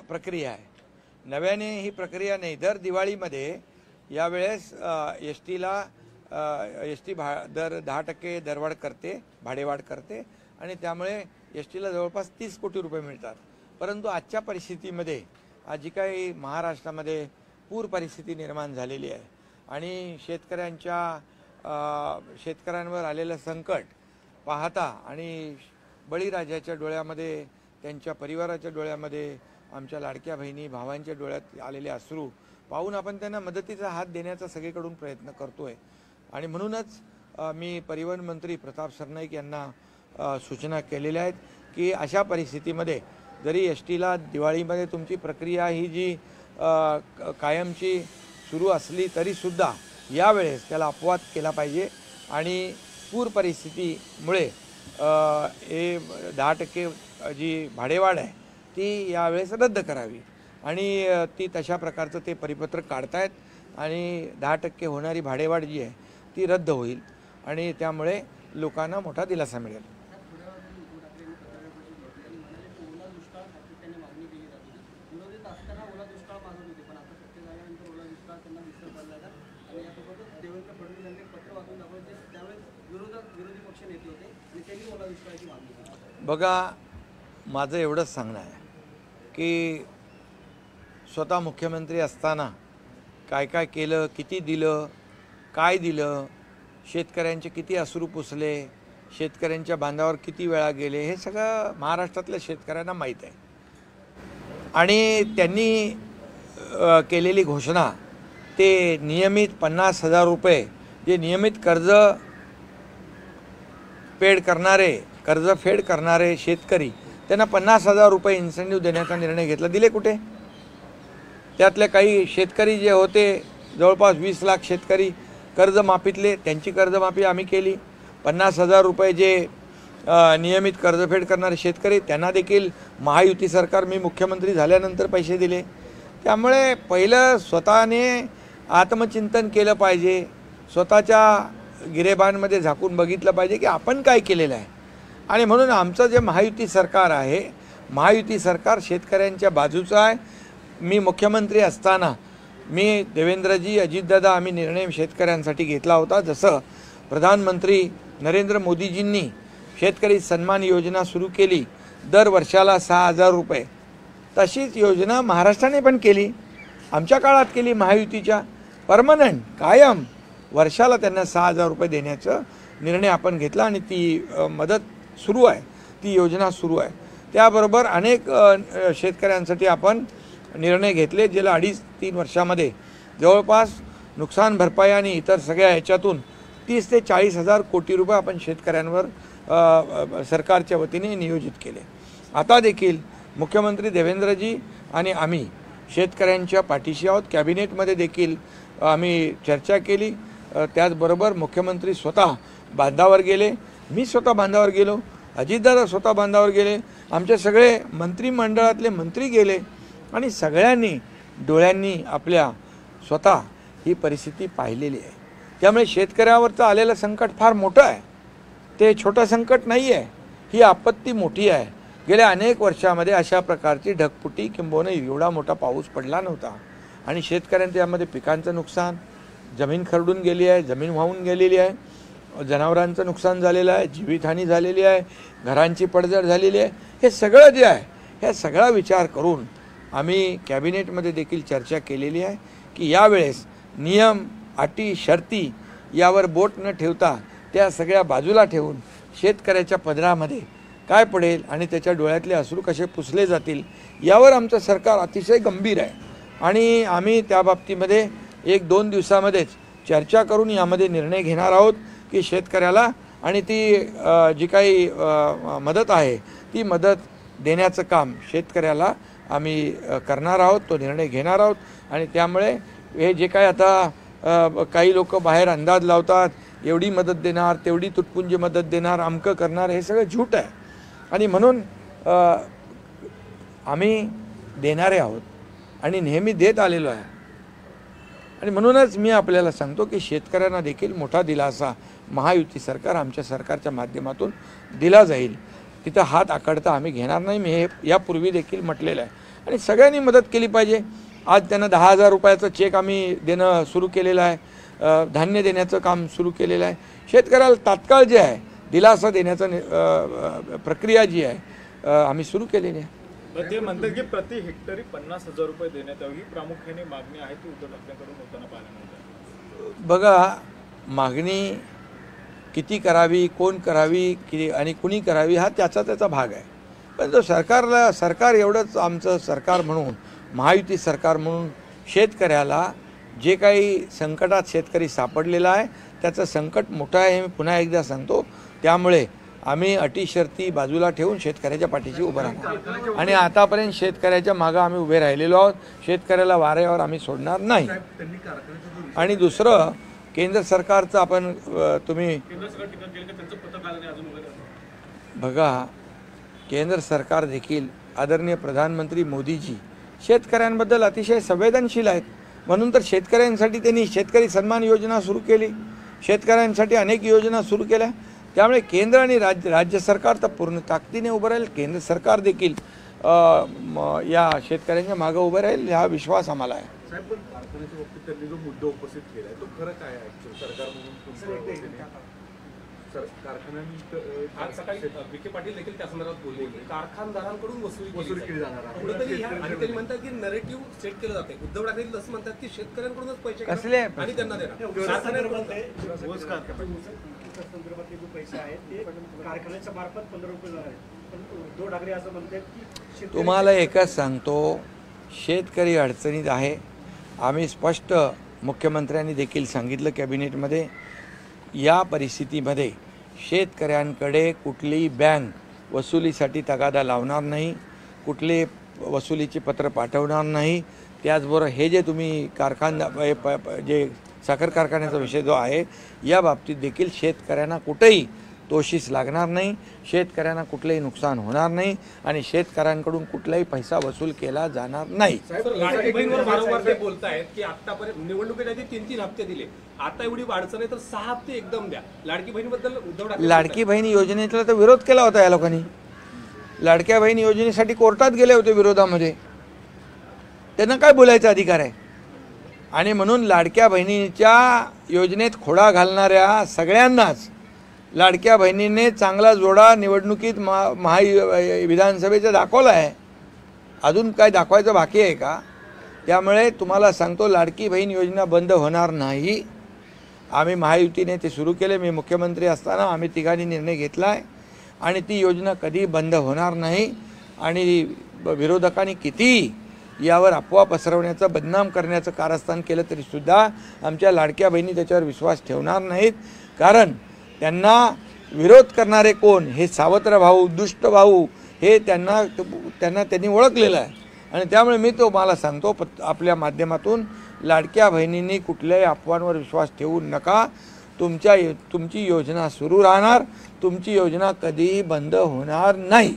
प्रक्रिया आहे. नव्याने ही प्रक्रिया नाही. दर दिवाळीमध्ये यावेळेस एस टीला दर 10% दरवाढ करते, भाडेवाढ करते आणि त्यामुळे एस टीला जवळपास 30 कोटी रुपये मिळतात. परंतु आजच्या परिस्थितीमध्ये आज जी काही महाराष्ट्रामध्ये पूर परिस्थिती निर्माण झालेली आहे आणि शेतकऱ्यांवर आलेलं संकट पाहता आणि बळीराजाच्या डोळ्यामध्ये, त्यांच्या परिवाराच्या डोळ्यामध्ये, आमच्या लाडक्या बहिणी भावांच्या डोळ्यात आलेले अश्रू पाहून आपण त्यांना मदतीचा हात देण्याचा सगळीकडून प्रयत्न करतोय. आणि म्हणूनच मी परिवहन मंत्री प्रताप सरनाईक यांना सूचना केलेल्या आहेत की अशा परिस्थितीमध्ये जरी एस टीला दिवाळीमध्ये तुमची प्रक्रिया ही जी कायमची सुरू असली तरीसुद्धा यावेळेस त्याला अपवाद केला पाहिजे आणि पूर परिस्थितीमुळे 10% जी भाडेवाढ आहे ती यावेळेस रद्द करावी आणि ती तशा प्रकारचं ते परिपत्रक काढतायत आणि 10% होणारी भाडेवाढ जी आहे ती रद्द होईल आणि त्यामुळे लोकांना मोठा दिलासा मिळेल. बघा, माझं एवढंच सांगणं आहे की स्वतः मुख्यमंत्री असताना काय काय केलं, किती दिलं, काय दिलं, शेतकऱ्यांचे किती अश्रू पुसले, शेतकऱ्यांच्या बांधावर किती वेळा गेले, हे सगळं महाराष्ट्रातल्या शेतकऱ्यांना माहीत आहे. आणि त्यांनी केलेली घोषणा ते नियमित 50,000 रुपये जे नियमित कर्जफेड करणारे शेतकरी त्यांना 50,000 रुपये इन्सेंटिव्ह देण्याचा निर्णय घेतला. दिले कुठे? त्यातले काही शेतकरी जे होते जवळपास 20 लाख शेतकरी कर्जमाफीतले, त्यांची कर्जमाफी आम्ही केली. 50,000 रुपये जे नियमित कर्जफेड करणारे शेतकरी त्यांना देखील महायुती सरकार मी मुख्यमंत्री झाल्यानंतर पैसे दिले. त्यामुळे पहिलं स्वतःने आत्मचिंतन केलं पाहिजे, स्वतःच्या गिरेबांमध्ये झाकून बघितलं पाहिजे की आपण काय केलेलं आहे. आणि म्हणून आमचं जे महायुती सरकार आहे, महायुती सरकार शेतकऱ्यांच्या बाजूचं आहे. मी मुख्यमंत्री असताना मी देवेंद्रजी, अजितदादा आम्ही निर्णय शेतकऱ्यांसाठी घेतला होता. जसं प्रधानमंत्री नरेंद्र मोदीजींनी शेतकरी सन्मान योजना सुरू केली दर वर्षाला 6,000 रुपये, तशीच योजना महाराष्ट्राने पण केली, आमच्या काळात केली, महायुतीच्या परमनंट कायम वर्षाला त्यांना 6,000 रुपये देण्याचा निर्णय आपण घेतला आणि ती मदत सुरू आहे, ती योजना सुरू आहे. त्याबरोबर अनेक शेतकऱ्यांसाठी आपण निर्णय घेतले, ज्याला 2.5-3 वर्षामध्ये जवळपास नुकसान भरपाई आणि इतर सगळ्या ह्याच्यातून 30 ते 40,000 कोटी रुपये आपण शेतकऱ्यांवर सरकारच्या वतीने नियोजित केले. आता देखील मुख्यमंत्री देवेंद्रजी आणि आम्ही शेतकऱ्यांच्या पाठीशी आहोत. कॅबिनेटमध्ये देखील आम्ही चर्चा केली. त्याचबरोबर मुख्यमंत्री स्वतः बांधावर गेले, मी स्वतः बांधावर गेलो, अजितदादा स्वतः बांधावर गेले, आमचे सगळे मंत्रिमंडळातले मंत्री गेले आणि सगळ्यांनी डोळ्यांनी आपल्या स्वतः ही परिस्थिती पाहिलेली आहे. त्यामुळे शेतकऱ्यावरचं आलेलं संकट फार मोठं आहे, ते छोटं संकट नाही आहे. ही आपत्ती मोठी आहे. गेल्या अनेक वर्षामध्ये अशा प्रकारची ढगफुटी किंबहुना एवढा मोठा पाऊस पडला नव्हता आणि शेतकऱ्यांच्या यामध्ये पिकांचं नुकसान, जमीन खरडून गेली आहे, जमीन वाहून गेलेली आहे, जनावरांचं नुकसान झालेलं आहे, जीवितहानी झालेली आहे, घरांची पडझड झालेली आहे. हे सगळं जे आहे हे सगळा विचार करून आम्ही कॅबिनेटमध्ये देखील चर्चा केलेली आहे की यावेळेस नियम, अटी, शर्ती यावर बोट न ठेवता त्या सगळ्या बाजूला ठेवून शेतकऱ्याच्या पदरामध्ये काय पडेल आणि त्याच्या डोळ्यातले अश्रू कसे पुसले जातील यावर आमचं सरकार अतिशय गंभीर आहे. आणि आम्ही त्या बाबतीमध्ये 1-2 दिवसामध्येच चर्चा करून यामध्ये निर्णय घेणार आहोत की शेतकऱ्याला आणि ती जी काही मदत आहे ती मदत देण्याचं काम शेतकऱ्याला आम्ही करणार आहोत, तो निर्णय घेणार आहोत. आणि त्यामुळे हे जे काय आता काही लोक बाहेर अंदाज लावतात, एवढी मदत देणार, तेवढी तुटपुंजी मदत देणार, अमकं करणार, हे सगळं झूट आहे. आणि म्हणून आम्ही देणारे आहोत आणि नेहमी देत आलेलो आहे. आणि म्हणूनच मी आपल्याला सांगतो की शेतकऱ्यांना देखील मोठा दिलासा महायुती सरकार, आमच्या सरकारच्या माध्यमातून दिला जाईल. तिथं हात आकडता आम्ही घेणार नाही. मी हे यापूर्वी देखील म्हटलेलं आहे. आणि सगळ्यांनी मदत केली पाहिजे. आज त्यांना 10,000 रुपयाचं चेक आम्ही देणं सुरू केलेलं आहे. धान्य देण्याचं काम सुरू केलेलं आहे. शेतकऱ्याला तात्काळ जे आहे दिलासा देण्याचं प्रक्रिया जी आहे आम्ही सुरू केलेली आहे. ते म्हणतात की प्रति हेक्टरी 50,000 रुपये देण्यात यावी, ही प्रामुख्याने मागणी आहे ती उद्धव ठाकरेंकडून होताना पाहायला मिळते. बघा, मागणी किती करावी, कोण करावी, आणि कुणी करावी हा त्याचा भाग आहे. पण तो सरकार एवढंच आमचं सरकार म्हणून, महायुती सरकार म्हणून शेतकऱ्याला जे काही संकटात शेतकरी सापडलेला आहे त्याचं संकट मोठं आहे हे मी पुन्हा एकदा सांगतो. त्यामुळे आम्ही अटी शर्ती बाजूला ठेवून शेतकऱ्याच्या पाठीशी उभं राहतो आणि आतापर्यंत शेतकऱ्याच्या मागं आम्ही उभे राहिलेलो आहोत. शेतकऱ्याला वाऱ्यावर आम्ही सोडणार नाही. आणि दुसरं, केंद्र सरकारचं आपण तुम्ही बघा, केंद्र सरकार देखील आदरणीय प्रधानमंत्री मोदीजी शेतकऱ्यांबद्दल अतिशय संवेदनशील आहेत. म्हणून तर शेतकऱ्यांसाठी त्यांनी शेतकरी सन्मान योजना सुरू केली, शेतकऱ्यांसाठी अनेक योजना सुरू केल्या. त्यामुळे केंद्र आणि राज्य सरकार तर पूर्ण ताकदीने उभं राहील. केंद्र सरकार देखील या शेतकऱ्यांच्या मागे उभं राहील हा विश्वास आम्हाला आहे. साहेब, पण कारखान्याच्या बाबतीत त्यांनी जो मुद्दा उपस्थित केला आहे तो खरं काय आहे? सरकार म्हणून आज सकाळी विखे पाटील देखील त्या संदर्भात बोलले की कारखानदारांकडून वसुली केली जाणार आणि त्यांनी म्हणतात की नरेटिव्ह सेट केलं जाते. उद्धव ठाकरे असं म्हणतात की शेतकऱ्यांकडूनच पैसे कसले आणि त्यांना देणार. संदर्भातले जो पैसे आहेत ते कारखान्याच्या मार्फत 15 रुपये जाणार आहेत. पण उद्धव ठाकरे असं म्हणतात की तुम्हाला एकच सांगतो, शेतकरी अडचणीत आहे. आम्ही स्पष्ट मुख्यमंत्र्यांनी देखील सांगितलं कॅबिनेटमध्ये, या परिस्थितीमध्ये शेतकऱ्यांकडे कुठलीही बँक वसुलीसाठी तगादा लावणार नाही, कुठले वसुलीचे पत्र पाठवणार नाही. त्याचबरोबर हे जे तुम्ही जे साखर कारखान्याचा विषय जो आहे या बाबतीत देखील शेतकऱ्यांना कुठेही तोशीस लागणार नाही, शेतकऱ्यांना कुठलंही नुकसान होणार नाही आणि शेतकऱ्यांकडून कुठलाही पैसा वसूल केला जाणार नाही. लाडकी बहिणीवर वारंवार ते बोलतायत की आतापर्यंत निवडणुकीच्या 3 हप्ते दिले, आता एवढी अडचण आहे तर 6 हप्ते एकदम द्या. लाडकी बहिणीबद्दल उद्धव ठाकरे लाडकी बहिणी योजनेतला तर विरोध केला होता या लोकांनी. लाडक्या बहिणी योजनेसाठी कोर्टात गेले होते विरोधामध्ये. त्यांना काय बोलायचा अधिकार आहे? आणि म्हणून लाडक्या बहिणीच्या योजनेत खोडा घालणाऱ्या सगळ्यांनाच लाडक्या बहिणीने चांगला जोडा निवडणुकीत विधानसभेचा दाखवला आहे. अजून काय दाखवायचं बाकी आहे का? त्यामुळे तुम्हाला सांगतो, लाडकी बहीण योजना बंद होणार नाही. आम्ही महायुतीने ते सुरू केले. मी मुख्यमंत्री असताना आम्ही तिघांनी निर्णय घेतला आहे आणि ती योजना कधी बंद होणार नाही. आणि विरोधकांनी किती यावर अफवा पसरवण्याचं, बदनाम करण्याचं कारस्थान केलं तरीसुद्धा आमच्या लाडक्या बहिणी त्याच्यावर विश्वास ठेवणार नाहीत. कारण त्यांना विरोध करणारे कोण हे सावत्र भाऊ, दुष्ट भाऊ हे त्यांनी ओळखलेलं आहे. आणि त्यामुळे मी मला सांगतो आपल्या माध्यमातून, लाडक्या बहिणींनी कुठल्याही अफवांवर विश्वास ठेवू नका. तुमची योजना सुरू राहणार, तुमची योजना कधीही बंद होणार नाही.